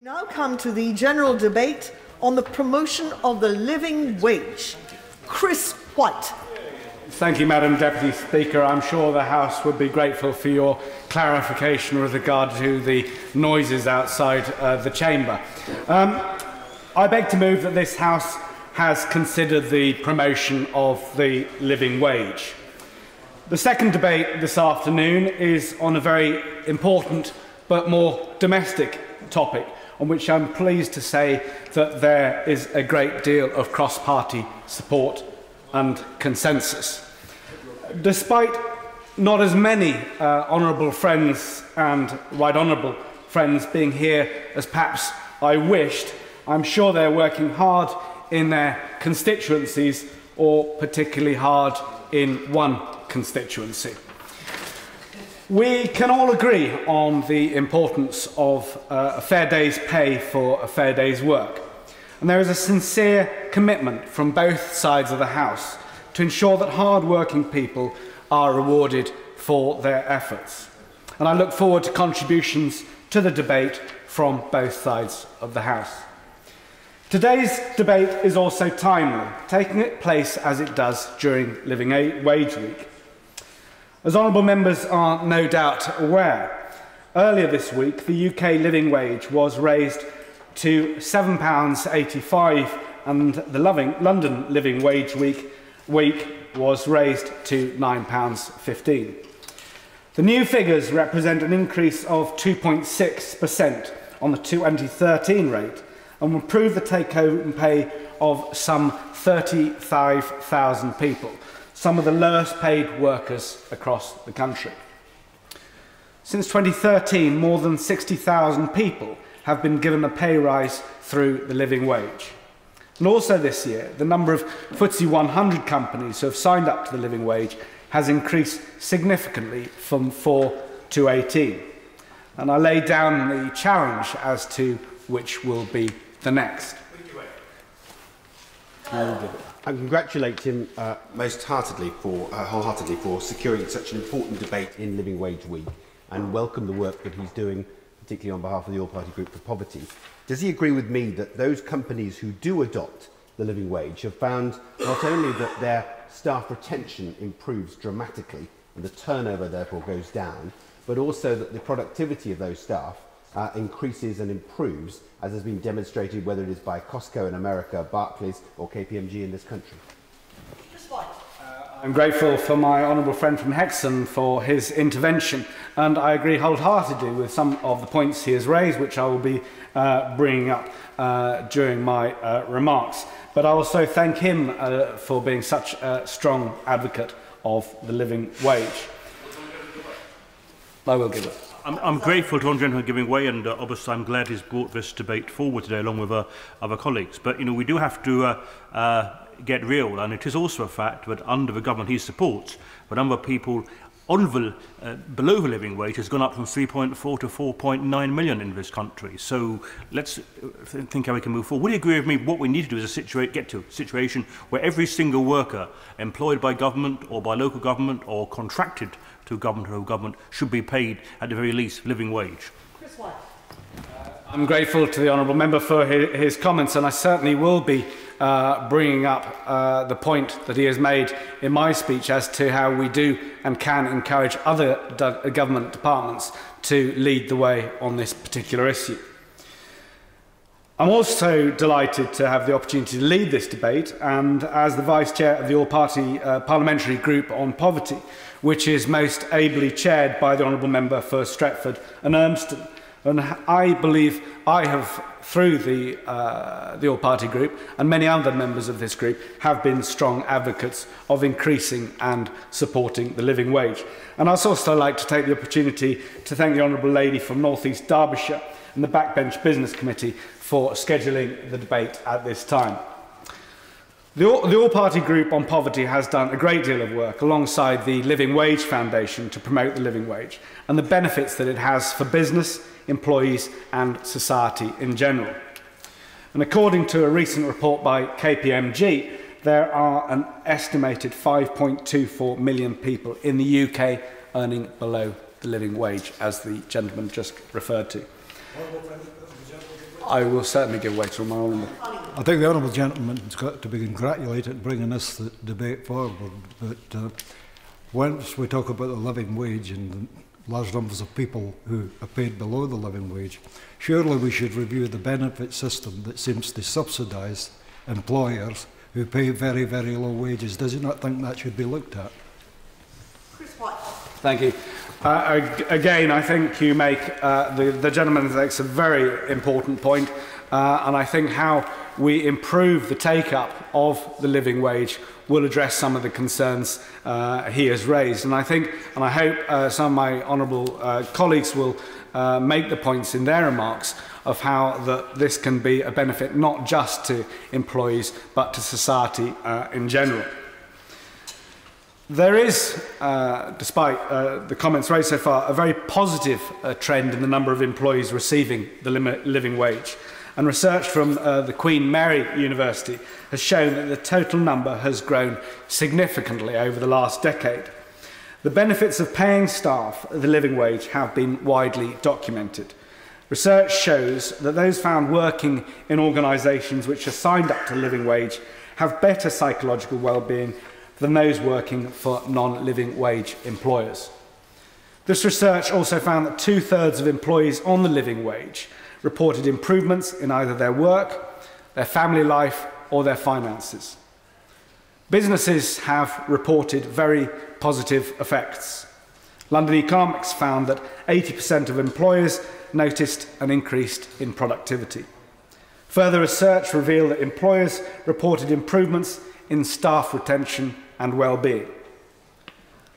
Now come to the general debate on the promotion of the living wage. Chris White. Thank you, Madam Deputy Speaker. I'm sure the House would be grateful for your clarification with regard to the noises outside the chamber. I beg to move that this House has considered the promotion of the living wage. The second debate this afternoon is on a very important but more domestic topic, on which I'm pleased to say that there is a great deal of cross-party support and consensus. Despite not as many honourable friends and right honourable friends being here as perhaps I wished, I'm sure they're working hard in their constituencies, or particularly hard in one constituency. We can all agree on the importance of a fair day's pay for a fair day's work. And there is a sincere commitment from both sides of the House to ensure that hard-working people are rewarded for their efforts. And I look forward to contributions to the debate from both sides of the House. Today's debate is also timely, taking place as it does during Living Wage Week. As honourable members are no doubt aware, earlier this week the UK living wage was raised to £7.85 and the London Living Wage Week was raised to £9.15. The new figures represent an increase of 2.6% on the 2013 rate and will improve the take-home pay of some 35,000 people, some of the lowest paid workers across the country. Since 2013, more than 60,000 people have been given a pay rise through the living wage. And also this year, the number of FTSE 100 companies who have signed up to the living wage has increased significantly from 4 to 18. And I lay down the challenge as to which will be the next. I congratulate him most wholeheartedly for securing such an important debate in Living Wage Week and welcome the work that he's doing, particularly on behalf of the All-Party Group for Poverty. Does he agree with me that those companies who do adopt the living wage have found not only that their staff retention improves dramatically and the turnover therefore goes down, but also that the productivity of those staff increases and improves, as has been demonstrated whether it is by Costco in America, Barclays or KPMG in this country? I'm grateful for my honourable friend from Hexham for his intervention, and I agree wholeheartedly with some of the points he has raised, which I will be bringing up during my remarks. But I also thank him for being such a strong advocate of the living wage. I will give it. I'm grateful to Honourable Gentleman giving way, and obviously I'm glad he's brought this debate forward today along with other colleagues. But we do have to get real, and it is also a fact that under the government he supports, the number of people on below the living wage has gone up from 3.4 to 4.9 million in this country. So let's think how we can move forward. Would you agree with me? What we need to do is get to a situation where every single worker employed by government or by local government or contracted to government or government should be paid at the very least living wage? Chris White. I'm grateful to the honourable member for his comments, and I certainly will be bringing up the point that he has made in my speech as to how we do and can encourage other government departments to lead the way on this particular issue. I'm also delighted to have the opportunity to lead this debate, and as the Vice Chair of the All-Party Parliamentary Group on Poverty, which is most ably chaired by the honourable member for Stretford and Urmston. And I believe I have, through the All-Party Group and many other members of this group, have been strong advocates of increasing and supporting the living wage. And I'd also like to take the opportunity to thank the honourable lady from North East Derbyshire and the Backbench Business Committee for scheduling the debate at this time. The All-Party Group on Poverty has done a great deal of work alongside the Living Wage Foundation to promote the living wage and the benefits that it has for business, employees and society in general. And according to a recent report by KPMG, there are an estimated 5.24 million people in the UK earning below the living wage, as the gentleman just referred to. I will certainly give way to my honourable. I think the honourable gentleman's got to be congratulated in bringing this debate forward. But once we talk about the living wage and the large numbers of people who are paid below the living wage, surely we should review the benefit system that seems to subsidise employers who pay very, very low wages. Does you not think that should be looked at? Chris White. Thank you. Again, I think you make, the gentleman makes a very important point, and I think how we improve the take-up of the living wage will address some of the concerns he has raised. And I think, and I hope some of my honourable colleagues will make the points in their remarks of how this can be a benefit not just to employees but to society in general. There is, despite the comments raised so far, a very positive trend in the number of employees receiving the living wage. And research from the Queen Mary University has shown that the total number has grown significantly over the last decade. The benefits of paying staff the living wage have been widely documented. Research shows that those found working in organisations which are signed up to living wage have better psychological well-being than those working for non-living wage employers. This research also found that 2/3 of employees on the living wage reported improvements in either their work, their family life, or their finances. Businesses have reported very positive effects. London Economics found that 80% of employers noticed an increase in productivity. Further research revealed that employers reported improvements in staff retention and well-being.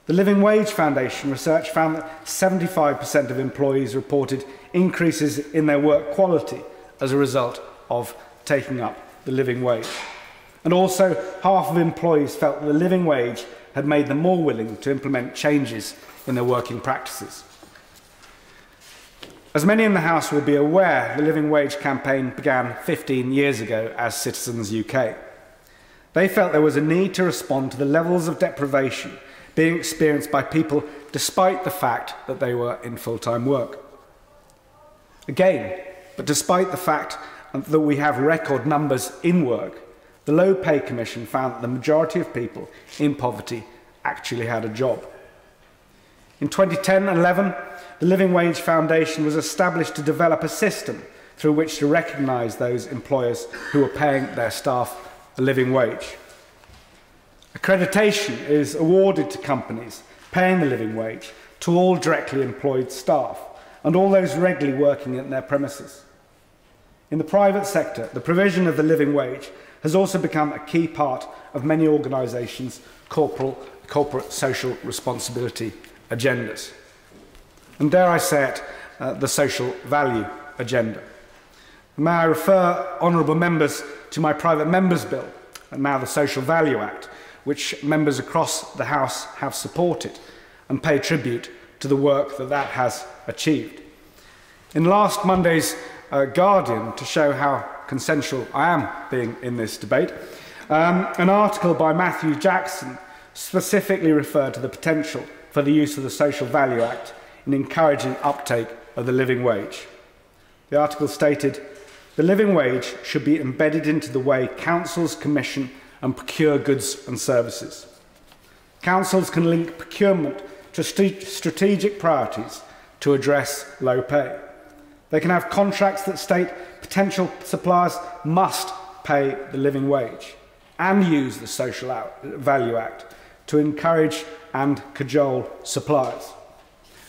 The Living Wage Foundation research found that 75% of employees reported increases in their work quality as a result of taking up the living wage. And also, half of employees felt that the living wage had made them more willing to implement changes in their working practices. As many in the House will be aware, the Living Wage campaign began 15 years ago as Citizens UK. They felt there was a need to respond to the levels of deprivation being experienced by people despite the fact that they were in full-time work. Again, but despite the fact that we have record numbers in work, the Low Pay Commission found that the majority of people in poverty actually had a job. In 2010 and 11, the Living Wage Foundation was established to develop a system through which to recognise those employers who were paying their staff a living wage. Accreditation is awarded to companies paying the living wage to all directly employed staff and all those regularly working in their premises. In the private sector, the provision of the living wage has also become a key part of many organisations' corporate social responsibility agendas. And dare I say it, the social value agenda. May I refer honourable members to my private members' bill, and now the Social Value Act, which members across the House have supported, and pay tribute to the work that has achieved. In last Monday's Guardian, to show how consensual I am being in this debate, an article by Matthew Jackson specifically referred to the potential for the use of the Social Value Act in encouraging uptake of the living wage. The article stated, "The living wage should be embedded into the way councils commission and procure goods and services. Councils can link procurement to strategic priorities to address low pay. They can have contracts that state potential suppliers must pay the living wage and use the Social Value Act to encourage and cajole suppliers."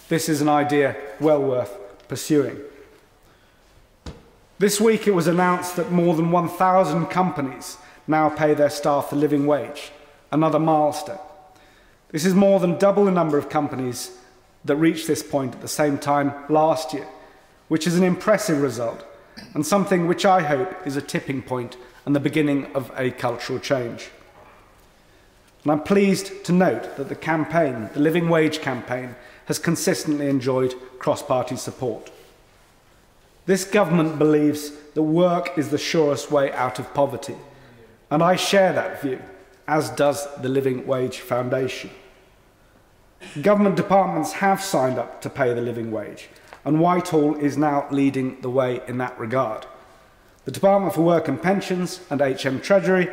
This is an idea well worth pursuing. This week it was announced that more than 1,000 companies now pay their staff the living wage, another milestone. This is more than double the number of companies that reached this point at the same time last year, which is an impressive result and something which I hope is a tipping point and the beginning of a cultural change. And I'm pleased to note that the campaign, the Living Wage campaign, has consistently enjoyed cross-party support. This government believes that work is the surest way out of poverty, and I share that view, as does the Living Wage Foundation. Government departments have signed up to pay the living wage, and Whitehall is now leading the way in that regard. The Department for Work and Pensions and HM Treasury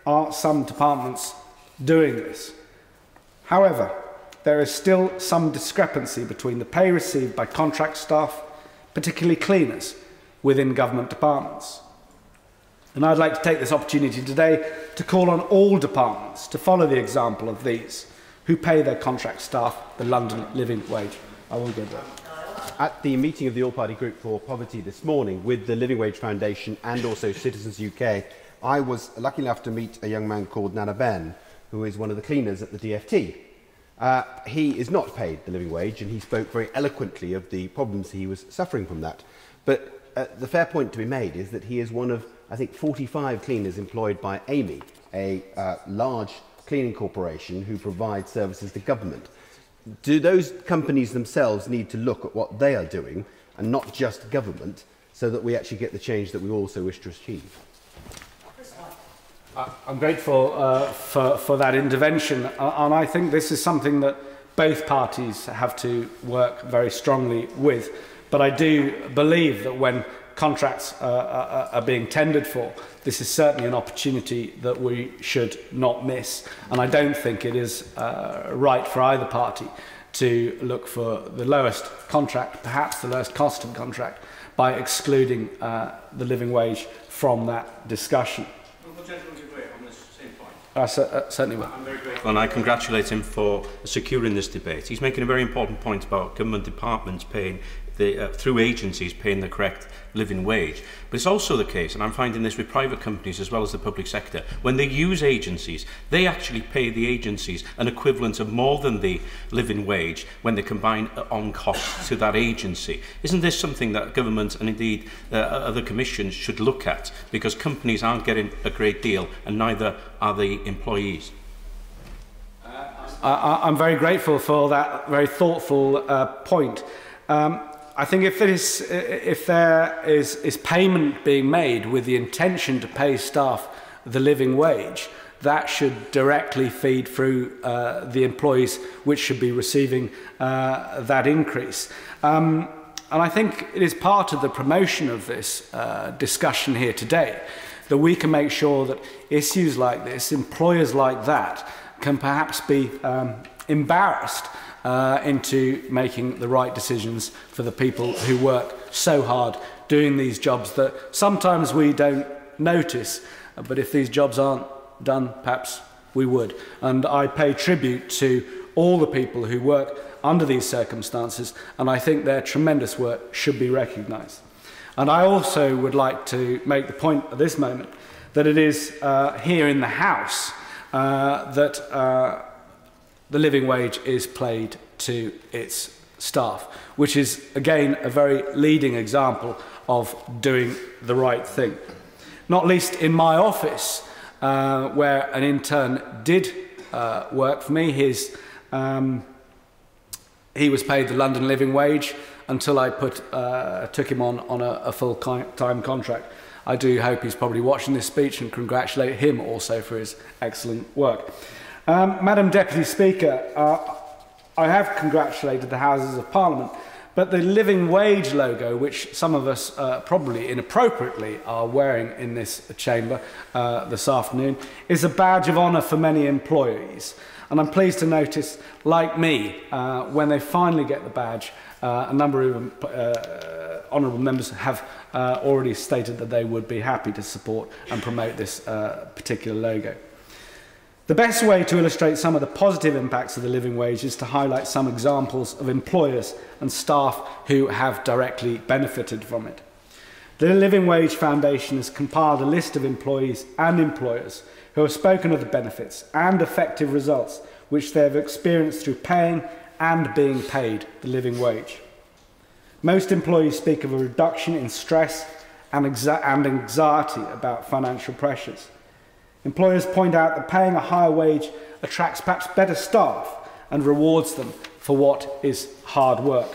are some departments doing this. However, there is still some discrepancy between the pay received by contract staff, particularly cleaners, within government departments. And I'd like to take this opportunity today to call on all departments to follow the example of these, who pay their contract staff the London living wage. I will go there. At the meeting of the All-Party Group for Poverty this morning with the Living Wage Foundation and also Citizens UK, I was lucky enough to meet a young man called Nana Ben, who is one of the cleaners at the DFT. He is not paid the living wage, and he spoke very eloquently of the problems he was suffering from that. But the fair point to be made is that he is one of, I think, 45 cleaners employed by Amy, a large cleaning corporation who provides services to government. Do those companies themselves need to look at what they are doing, and not just government, so that we actually get the change that we also wish to achieve? I'm grateful for that intervention, and I think this is something that both parties have to work very strongly with. But I do believe that when contracts are being tendered for, this is certainly an opportunity that we should not miss. And I don't think it is right for either party to look for the lowest contract, perhaps the lowest cost of contract, by excluding the living wage from that discussion. Certainly will. I'm very grateful, and I congratulate him for securing this debate. He's making a very important point about government departments paying through agencies paying the correct living wage. But it's also the case, and I'm finding this with private companies as well as the public sector, when they use agencies, they actually pay the agencies an equivalent of more than the living wage when they combine on costs to that agency. Isn't this something that government and indeed other commissions should look at? Because companies aren't getting a great deal, and neither are the employees. I'm very grateful for that very thoughtful point. I think if there is payment being made with the intention to pay staff the living wage, that should directly feed through the employees which should be receiving that increase. And I think it is part of the promotion of this discussion here today that we can make sure that issues like this, employers like that, can perhaps be embarrassed into making the right decisions for the people who work so hard doing these jobs that sometimes we don't notice, but if these jobs aren't done, perhaps we would. And I pay tribute to all the people who work under these circumstances, and I think their tremendous work should be recognised. And I also would like to make the point at this moment that it is here in the House that the living wage is paid to its staff, which is, again, a very leading example of doing the right thing. Not least in my office, where an intern did work for me. He was paid the London living wage until I took him on a full-time contract. I do hope he's probably watching this speech, and congratulate him also for his excellent work. Madam Deputy Speaker, I have congratulated the Houses of Parliament, but the living wage logo, which some of us probably inappropriately are wearing in this chamber this afternoon, is a badge of honour for many employees. And I'm pleased to notice, like me, when they finally get the badge, a number of honourable members have already stated that they would be happy to support and promote this particular logo. The best way to illustrate some of the positive impacts of the living wage is to highlight some examples of employers and staff who have directly benefited from it. The Living Wage Foundation has compiled a list of employees and employers who have spoken of the benefits and effective results which they have experienced through paying and being paid the living wage. Most employees speak of a reduction in stress and anxiety about financial pressures. Employers point out that paying a higher wage attracts perhaps better staff and rewards them for what is hard work.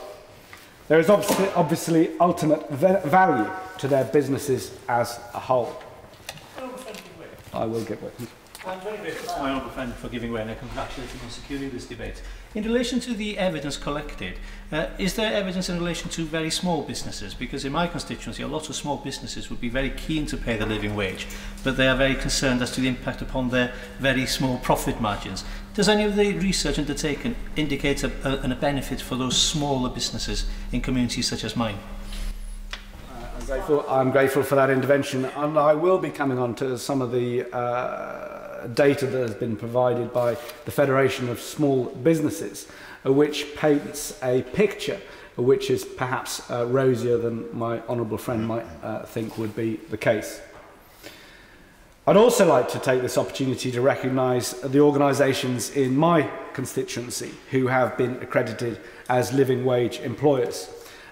There is obviously ultimate value to their businesses as a whole. I will get with you. I'm very grateful to my honourable friend for giving way, and I congratulate him on securing this debate. In relation to the evidence collected, is there evidence in relation to very small businesses? Because in my constituency, a lot of small businesses would be very keen to pay the living wage, but they are very concerned as to the impact upon their very small profit margins. Does any of the research undertaken indicate a benefit for those smaller businesses in communities such as mine? I'm grateful for that intervention, and I will be coming on to some of the data that has been provided by the Federation of Small Businesses, which paints a picture which is perhaps rosier than my honourable friend might think would be the case. I'd also like to take this opportunity to recognise the organisations in my constituency who have been accredited as living wage employers.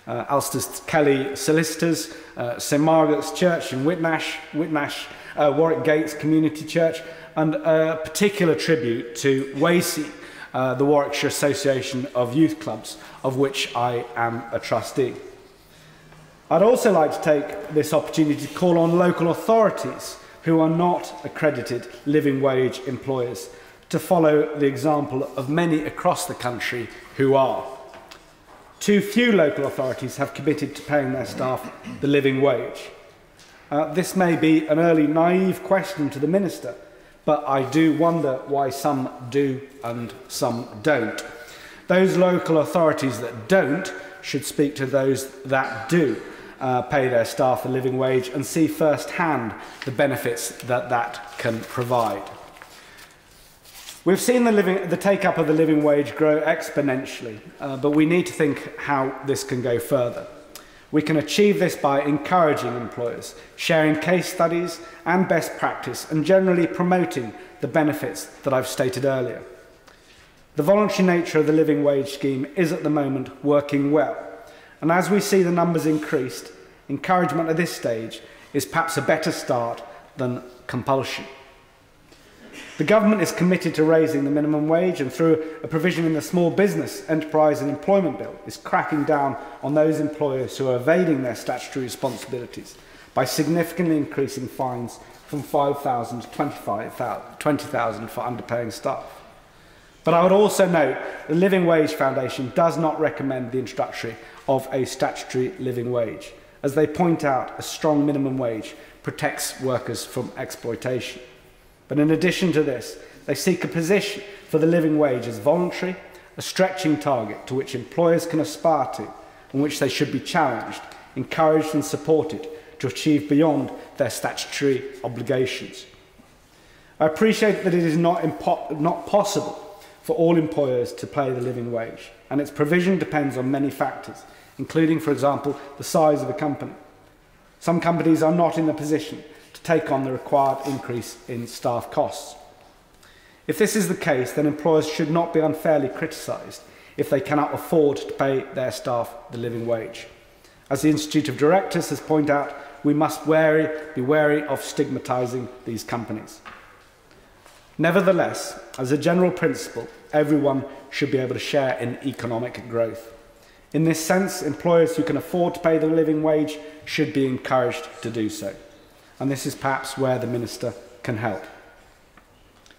Alcester Kelly Solicitors, St Margaret's Church in Whitnash, Warwick Gates Community Church, and a particular tribute to WACY, the Warwickshire Association of Youth Clubs, of which I am a trustee. I'd also like to take this opportunity to call on local authorities who are not accredited living wage employers to follow the example of many across the country who are. Too few local authorities have committed to paying their staff the living wage. This may be an early naive question to the Minister, but I do wonder why some do and some don't. Those local authorities that don't should speak to those that do pay their staff the living wage and see firsthand the benefits that that can provide. We've seen the take-up of the living wage grow exponentially, but we need to think how this can go further. We can achieve this by encouraging employers, sharing case studies and best practice, and generally promoting the benefits that I've stated earlier. The voluntary nature of the living wage scheme is at the moment working well, and as we see the numbers increased, encouragement at this stage is perhaps a better start than compulsion. The government is committed to raising the minimum wage, and through a provision in the Small Business, Enterprise and Employment Bill is cracking down on those employers who are evading their statutory responsibilities by significantly increasing fines from £5,000 to £20,000 for underpaying staff. But I would also note the Living Wage Foundation does not recommend the introduction of a statutory living wage. As they point out, a strong minimum wage protects workers from exploitation. But in addition to this, they seek a position for the living wage as voluntary, a stretching target to which employers can aspire to, and which they should be challenged, encouraged and supported to achieve beyond their statutory obligations. I appreciate that it is not possible for all employers to pay the living wage, and its provision depends on many factors, including, for example, the size of a company. Some companies are not in a position to take on the required increase in staff costs. If this is the case, then employers should not be unfairly criticised if they cannot afford to pay their staff the living wage. As the Institute of Directors has pointed out, we must be wary of stigmatising these companies. Nevertheless, as a general principle, everyone should be able to share in economic growth. In this sense, employers who can afford to pay the living wage should be encouraged to do so. And this is perhaps where the Minister can help.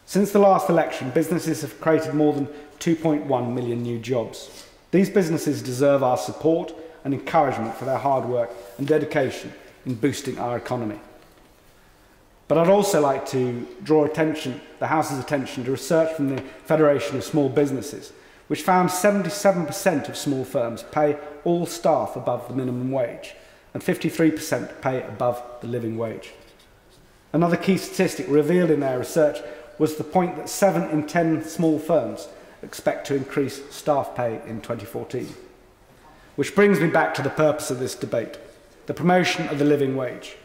Since the last election, businesses have created more than 2.1 million new jobs. These businesses deserve our support and encouragement for their hard work and dedication in boosting our economy. But I'd also like to draw the House's attention to research from the Federation of Small Businesses, which found 77% of small firms pay all staff above the minimum wage, and 53% pay above the living wage. Another key statistic revealed in their research was the point that 7 in 10 small firms expect to increase staff pay in 2014. Which brings me back to the purpose of this debate, the promotion of the living wage.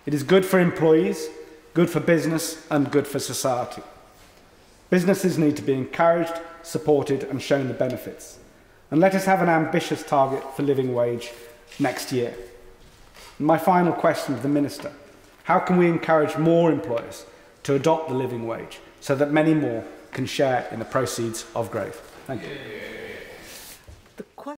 It is good for employees, good for business, and good for society. Businesses need to be encouraged, supported, and shown the benefits. And let us have an ambitious target for living wage next year. My final question to the Minister: how can we encourage more employers to adopt the living wage so that many more can share in the proceeds of growth? Thank you.